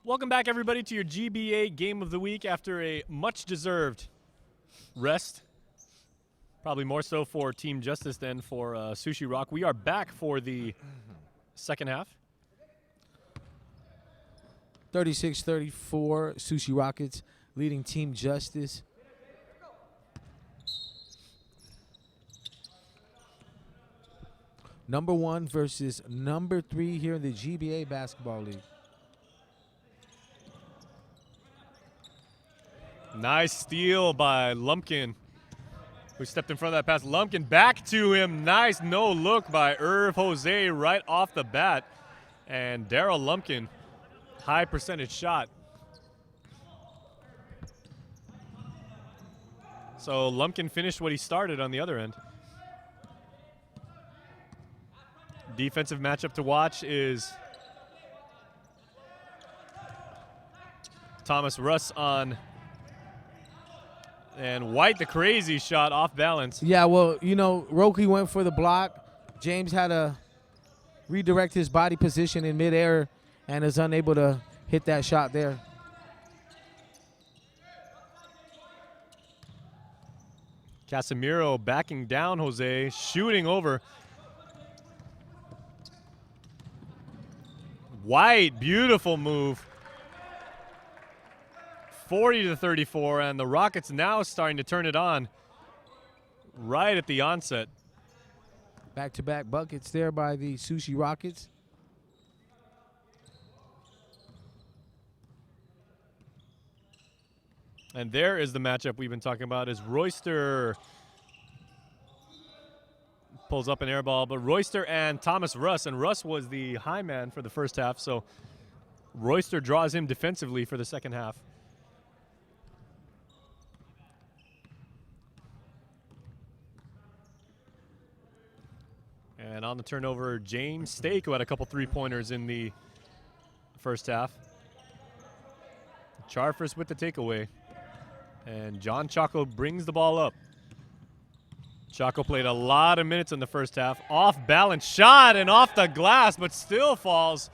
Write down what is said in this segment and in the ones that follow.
Welcome back, everybody, to your GBA Game of the Week after a much-deserved rest. Probably more so for Team Justice than for Sushi Rock. We are back for the second half. 36-34, Sushi Rockets leading Team Justice. Number 1 versus number 3 here in the GBA Basketball League. Nice steal by Lumpkin, who stepped in front of that pass. Lumpkin back to him. Nice no-look by Irv Jose right off the bat. And Daryl Lumpkin, high percentage shot. So Lumpkin finished what he started on the other end. Defensive matchup to watch is Thomas Russ on, and White, the crazy shot off balance. Yeah, well, you know, Roki went for the block. James had to redirect his body position in midair and is unable to hit that shot there. Casemiro backing down Jose, shooting over. White, beautiful move. 40-34, and the Rockets now starting to turn it on right at the onset. Back-to-back buckets there by the Sushi Rockets. And there is the matchup we've been talking about, as Royster pulls up an air ball, but Royster and Thomas Russ, and Russ was the high man for the first half, so Royster draws him defensively for the second half. And on the turnover, James Stake, who had a couple three-pointers in the first half. Charfers with the takeaway. And John Chaco brings the ball up. Chaco played a lot of minutes in the first half. Off-balance shot and off the glass, but still falls.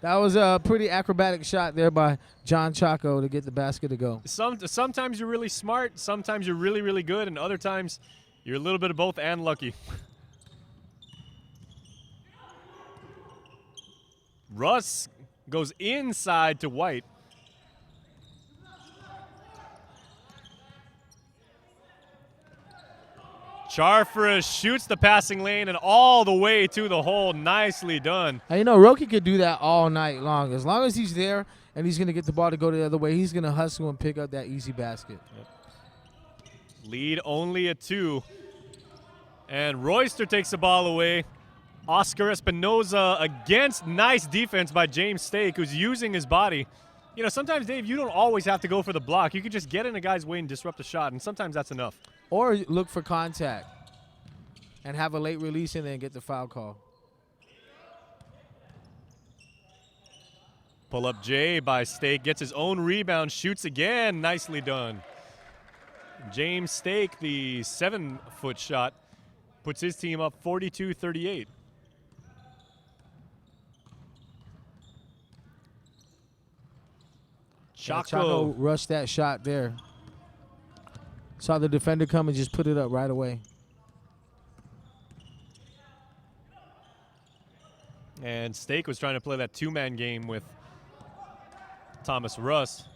That was a pretty acrobatic shot there by John Chaco to get the basket to go. Sometimes you're really smart, sometimes you're really, really good, and other times you're a little bit of both and lucky. Russ goes inside to White. Charfra shoots the passing lane and all the way to the hole. Nicely done. And you know, Roki could do that all night long. As long as he's there and he's going to get the ball to go the other way, he's going to hustle and pick up that easy basket. Yep. Lead only at 2. And Royster takes the ball away. Oscar Espinoza against nice defense by James Stake, who's using his body. You know, sometimes, Dave, you don't always have to go for the block. You can just get in a guy's way and disrupt the shot, and sometimes that's enough. Or look for contact and have a late release and then get the foul call. Pull up Jay by Stake, gets his own rebound, shoots again. Nicely done. James Stake, the 7-foot shot, puts his team up 42-38. Chaco rushed that shot there. Saw the defender come and just put it up right away. And Stake was trying to play that two-man game with Thomas Russ.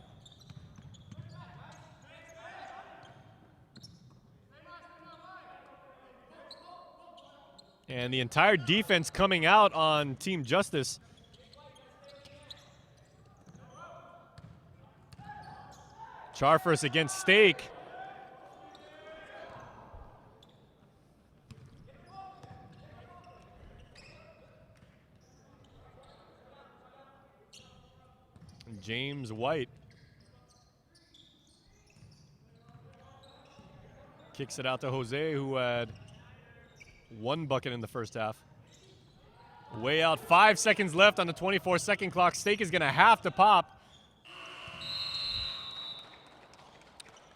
And the entire defense coming out on Team Justice. Charfers against Stake. James White kicks it out to Jose, who had 1 bucket in the first half. Way out, 5 seconds left on the 24-second clock. Stake is going to have to pop.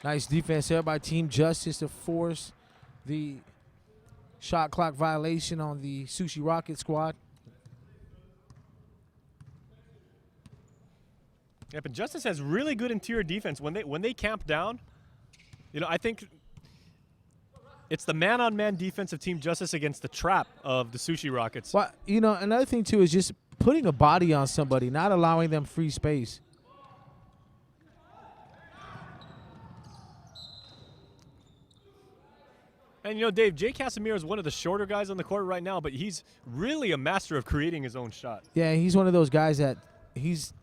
Nice defense there by Team Justice to force the shot clock violation on the Sushi Rocket squad. Yep, and Justice has really good interior defense. When they camp down, you know, I think it's the man-on-man defense of Team Justice against the trap of the Sushi Rockets. Well, you know, another thing too is just putting a body on somebody, not allowing them free space. And, you know, Dave, Jay Casemiro is one of the shorter guys on the court right now, but he's really a master of creating his own shot. Yeah, he's one of those guys that he's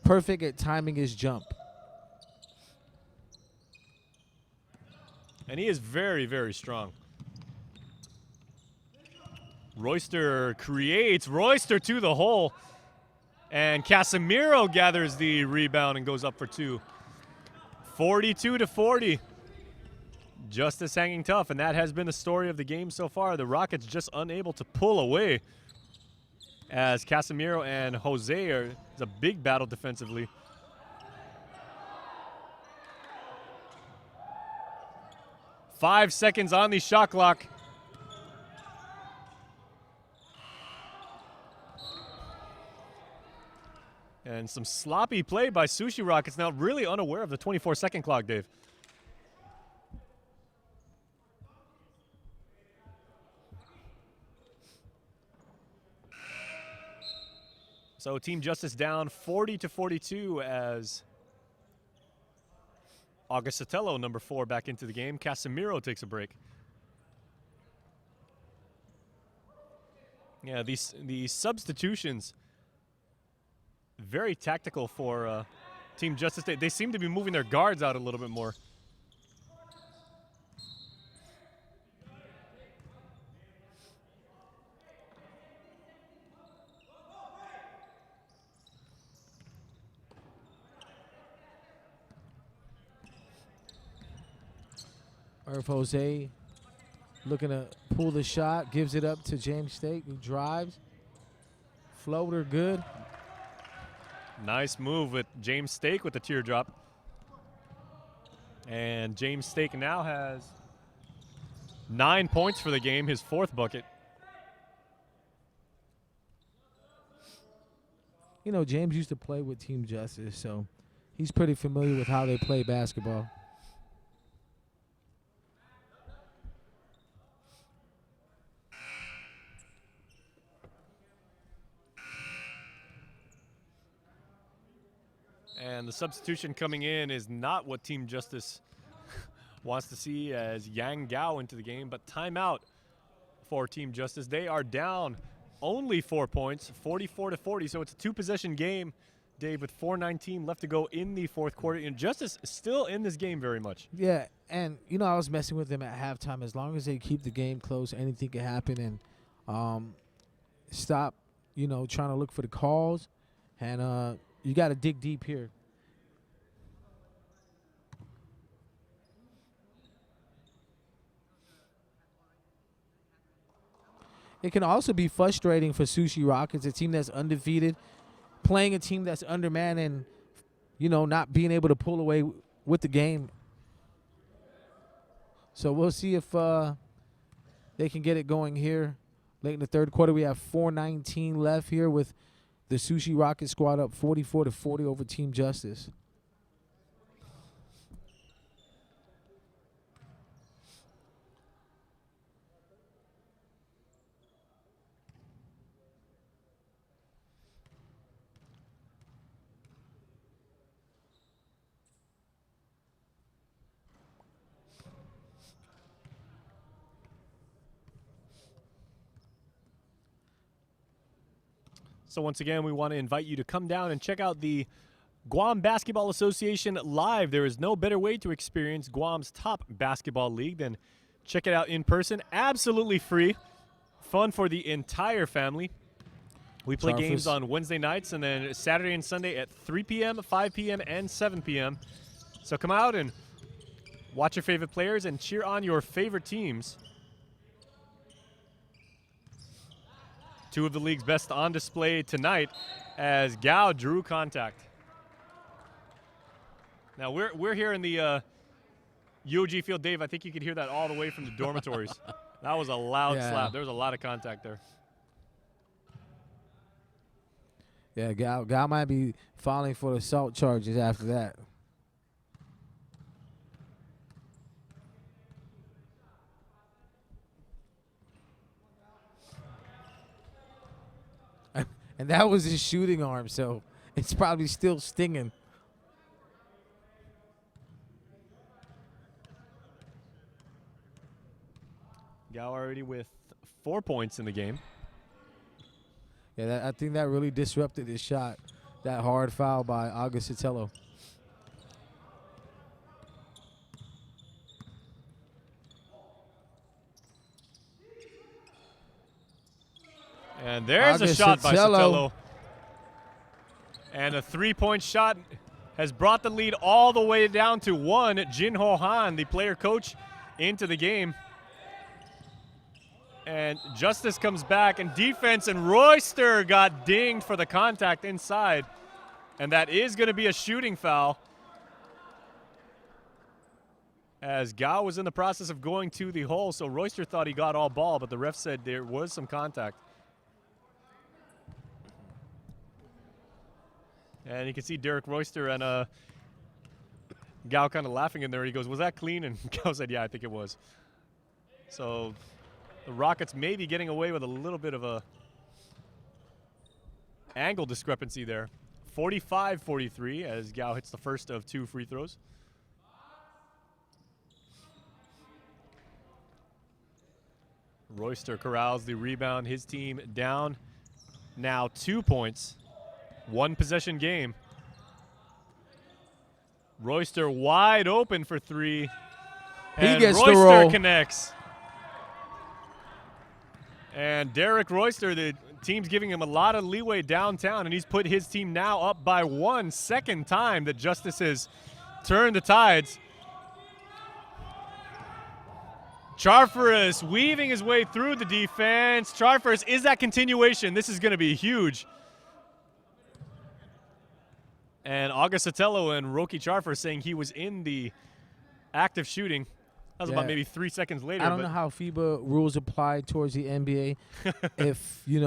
perfect at timing his jump. And he is very, very strong. Royster creates. Royster to the hole. And Casemiro gathers the rebound and goes up for two. 42-40. Justice hanging tough, and that has been the story of the game so far. The Rockets just unable to pull away as Casemiro and Jose are it's a big battle defensively. Five seconds on the shot clock. And some sloppy play by Sushi Rockets, now really unaware of the 24-second clock, Dave. So Team Justice down 40-42 as August Sotelo, number 4, back into the game. Casemiro takes a break. Yeah, these substitutions, very tactical for Team Justice. They seem to be moving their guards out a little bit more. Irv Jose looking to pull the shot, gives it up to James Stake, who drives. Floater good. Nice move with James Stake with the teardrop. And James Stake now has 9 points for the game, his 4th bucket. You know, James used to play with Team Justice, so he's pretty familiar with how they play basketball. And the substitution coming in is not what Team Justice wants to see, as Yang Gao into the game, but timeout for Team Justice. They are down only 4 points, 44-40, so it's a 2-possession game, Dave, with 4:19 left to go in the 4th quarter. And Justice is still in this game very much. Yeah, and, you know, I was messing with them at halftime. As long as they keep the game close, anything can happen, and stop, you know, trying to look for the calls. And you got to dig deep here. It can also be frustrating for Sushi Rockets, a team that's undefeated, playing a team that's undermanned and, you know, not being able to pull away with the game. So we'll see if they can get it going here. Late in the 3rd quarter, we have 4:19 left here with the Sushi Rocket squad up 44-40 over Team Justice. So once again, we want to invite you to come down and check out the Guam Basketball Association live. There is no better way to experience Guam's top basketball league than check it out in person. Absolutely free. Fun for the entire family. We play games on Wednesday nights and then Saturday and Sunday at 3 p.m., 5 p.m., and 7 p.m. So come out and watch your favorite players and cheer on your favorite teams. 2 of the league's best on display tonight as Gao drew contact. Now we're here in the UOG field. Dave, I think you could hear that all the way from the dormitories. That was a loud slap. There was a lot of contact there. Yeah, Gal might be filing for assault charges after that. And that was his shooting arm, so it's probably still stinging. Gal already with 4 points in the game. Yeah, I think that really disrupted his shot. That hard foul by Augustitello. And there's a shot by Augustitello. Sotelo. And a 3-point shot has brought the lead all the way down to 1. Jinho Han, the player coach, into the game. And Justice comes back, and defense, and Royster got dinged for the contact inside. And that is going to be a shooting foul, as Gao was in the process of going to the hole, so Royster thought he got all ball, but the ref said there was some contact. And you can see Derek Royster and Gao kind of laughing in there. He goes, "Was that clean?" And Gao said, "Yeah, I think it was." So the Rockets may be getting away with a little bit of a angle discrepancy there. 45-43 as Gao hits the first of 2 free throws. Royster corrals the rebound. His team down now 2 points. 1 possession game. Royster wide open for 3. And gets the Royster roll. connects. And Derek Royster, the team's giving him a lot of leeway downtown, and he's put his team now up by 1. Second time that Justice has turned the tides. Charfaris weaving his way through the defense. Charfaris, is that continuation? This is going to be huge. And Augustitello and Roki Charfaris saying he was in the act of shooting. That was about maybe 3 seconds later. I don't know how FIBA rules apply towards the NBA. If, yeah,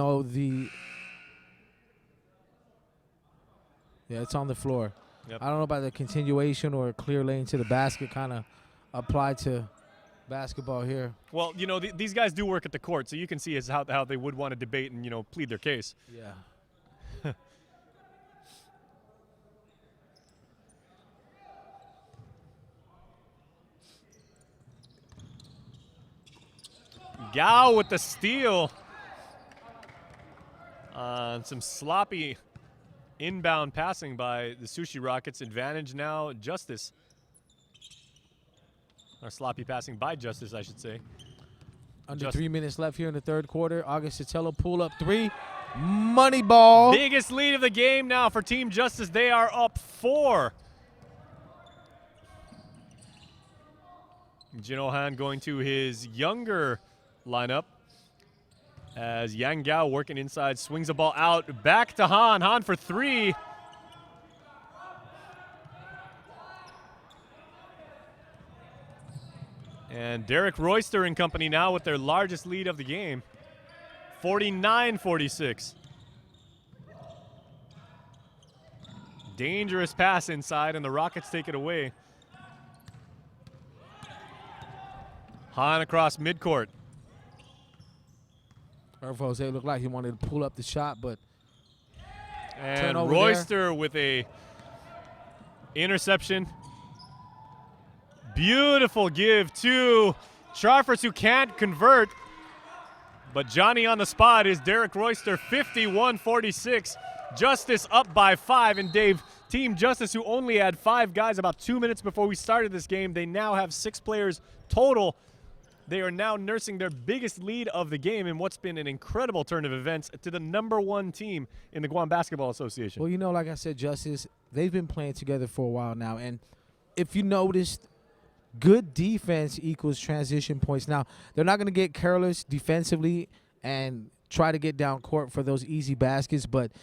it's on the floor. Yep. I don't know about the continuation or clear lane to the basket kind of applied to basketball here. Well, these guys do work at the court, so you can see as how they would want to debate and, plead their case. Yeah. Gao with the steal. Some sloppy inbound passing by the Sushi Rockets. Advantage now, Justice. Or sloppy passing by Justice, I should say. Under 3 minutes left here in the third quarter. Augustitello pull up 3. Money ball. Biggest lead of the game now for Team Justice. They are up 4. Jinho Han going to his younger lineup as Yang Gao working inside, swings the ball out, back to Han. Han for 3. And Derek Royster and company now with their largest lead of the game, 49-46. Dangerous pass inside, and the Rockets take it away. Han across midcourt. Jose looked like he wanted to pull up the shot, but And turnover Royster with a interception. Beautiful give to Charfers, who can't convert. But Johnny on the spot is Derek Royster, 51-46. Justice up by 5. And Dave, Team Justice, who only had 5 guys about 2 minutes before we started this game, they now have 6 players total. They are now nursing their biggest lead of the game in what's been an incredible turn of events to the #1 team in the Guam Basketball Association. well, like I said, Justice, they've been playing together for a while now. And if you noticed, good defense equals transition points. Now, they're not going to get careless defensively and try to get down court for those easy baskets, but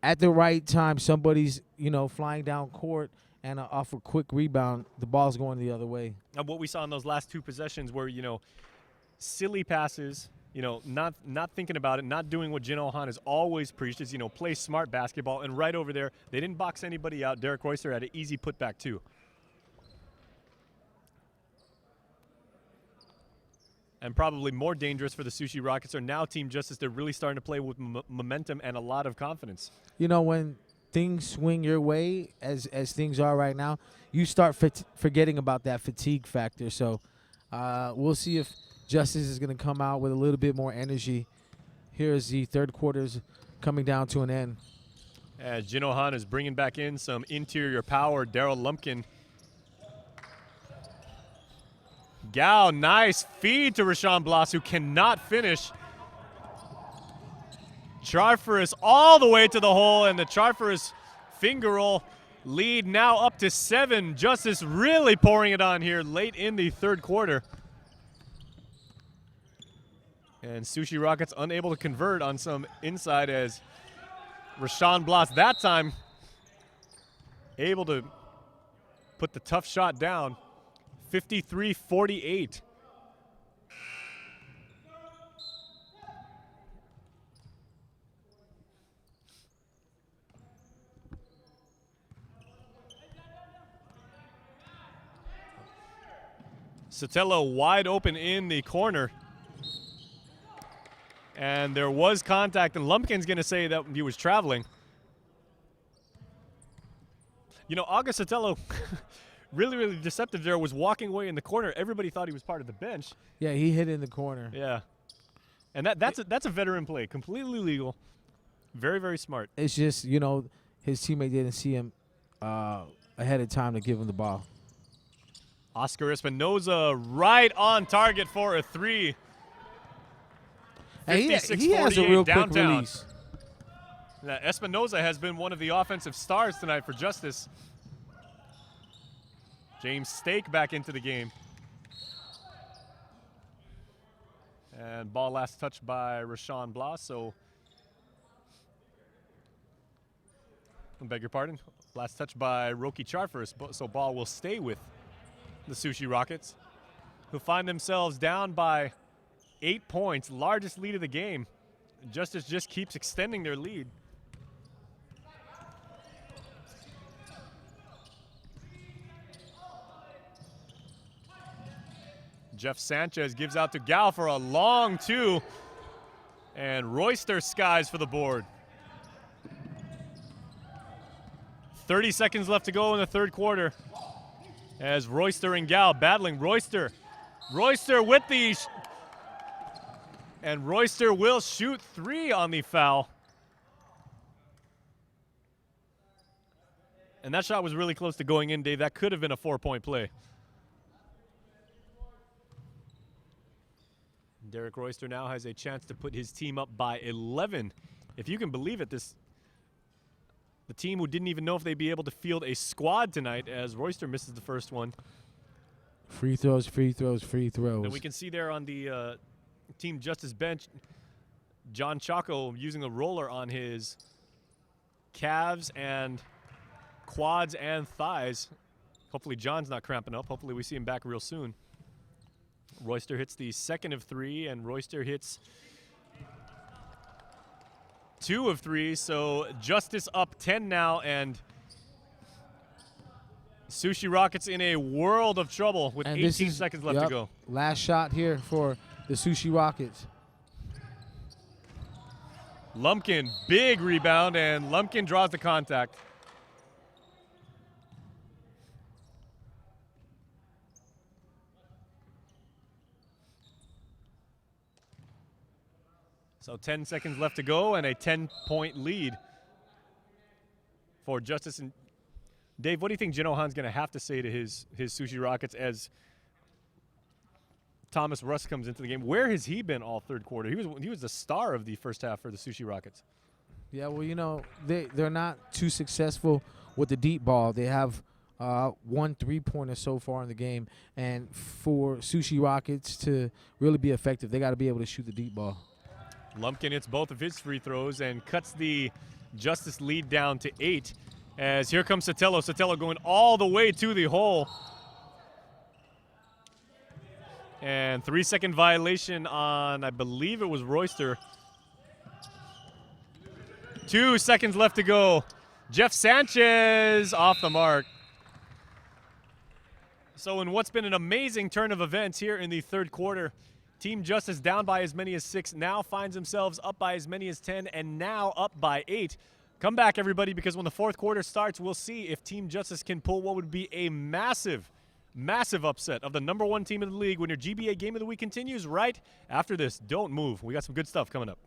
at the right time, somebody's, flying down court and off a quick rebound, the ball's going the other way. And what we saw in those last 2 possessions were, silly passes not thinking about it, not doing what Jin Han has always preached is, play smart basketball. And right over there, they didn't box anybody out. Derek Royster had an easy putback too. And probably more dangerous for the Sushi Rockets are now Team Justice. They're really starting to play with momentum and a lot of confidence. When things swing your way, as things are right now, you start forgetting about that fatigue factor. So we'll see if Justice is going to come out with a little bit more energy. Here is the third quarter's coming down to an end. As Jin Han is bringing back in some interior power, Daryl Lumpkin. Gao, nice feed to Rashawn Blas, who cannot finish. Charfurus all the way to the hole, and the Charfurus finger roll lead now up to 7. Justice really pouring it on here late in the third quarter. And Sushi Rockets unable to convert on some inside as Rashawn Blas that time able to put the tough shot down. 53-48. Sotelo wide open in the corner. And there was contact, and Lumpkin's going to say that he was traveling. August Sotelo, really, really deceptive there, was walking away in the corner. Everybody thought he was part of the bench. Yeah, he hit in the corner. Yeah. And that's a veteran play. Completely legal. Very, very smart. It's just, his teammate didn't see him ahead of time to give him the ball. Oscar Espinoza right on target for a 3. And he has a real quick release. Now, Espinoza has been one of the offensive stars tonight for Justice. James Stake back into the game. And ball last touched by Rashawn Blas, so I beg your pardon. Last touch by Roki Charfurus, so ball will stay with the Sushi Rockets, who find themselves down by 8 points, largest lead of the game. Justice just keeps extending their lead. Jeff Sanchez gives out to Gal for a long 2, and Royster skies for the board. 30 seconds left to go in the third quarter as Royster and Gal battling. Royster with the and Royster will shoot 3 on the foul. And that shot was really close to going in, Dave. That could have been a 4-point play. Derek Royster now has a chance to put his team up by 11. If you can believe it, the team who didn't even know if they'd be able to field a squad tonight, as Royster misses the first one. Free throws, free throws, free throws. And we can see there on the Team Justice bench, John Chaco using a roller on his calves and quads and thighs. Hopefully John's not cramping up. Hopefully we see him back real soon. Royster hits the second of 3, and Royster hits 2 of 3. So Justice up 10 now, and Sushi Rockets in a world of trouble with 18 seconds left to go. Last shot here for the Sushi Rockets. Lumpkin, big rebound, and Lumpkin draws the contact. So 10 seconds left to go and a 10-point lead for Justice. And Dave, what do you think Jin Han's going to have to say to his Sushi Rockets as Thomas Russ comes into the game? Where has he been all third quarter? He was the star of the first half for the Sushi Rockets. Yeah, well, they're not too successful with the deep ball. They have 1 3-pointer so far in the game. And for Sushi Rockets to really be effective, they got to be able to shoot the deep ball. Lumpkin hits both of his free throws and cuts the Justice lead down to 8. As here comes Sotelo. Sotelo going all the way to the hole. And 3-second violation on, I believe it was Royster. 2 seconds left to go. Jeff Sanchez off the mark. So in what's been an amazing turn of events here in the third quarter, Team Justice down by as many as 6, now finds themselves up by as many as 10, and now up by 8. Come back, everybody, because when the fourth quarter starts, we'll see if Team Justice can pull what would be a massive upset of the #1 team in the league when your GBA Game of the Week continues right after this. Don't move. We got some good stuff coming up.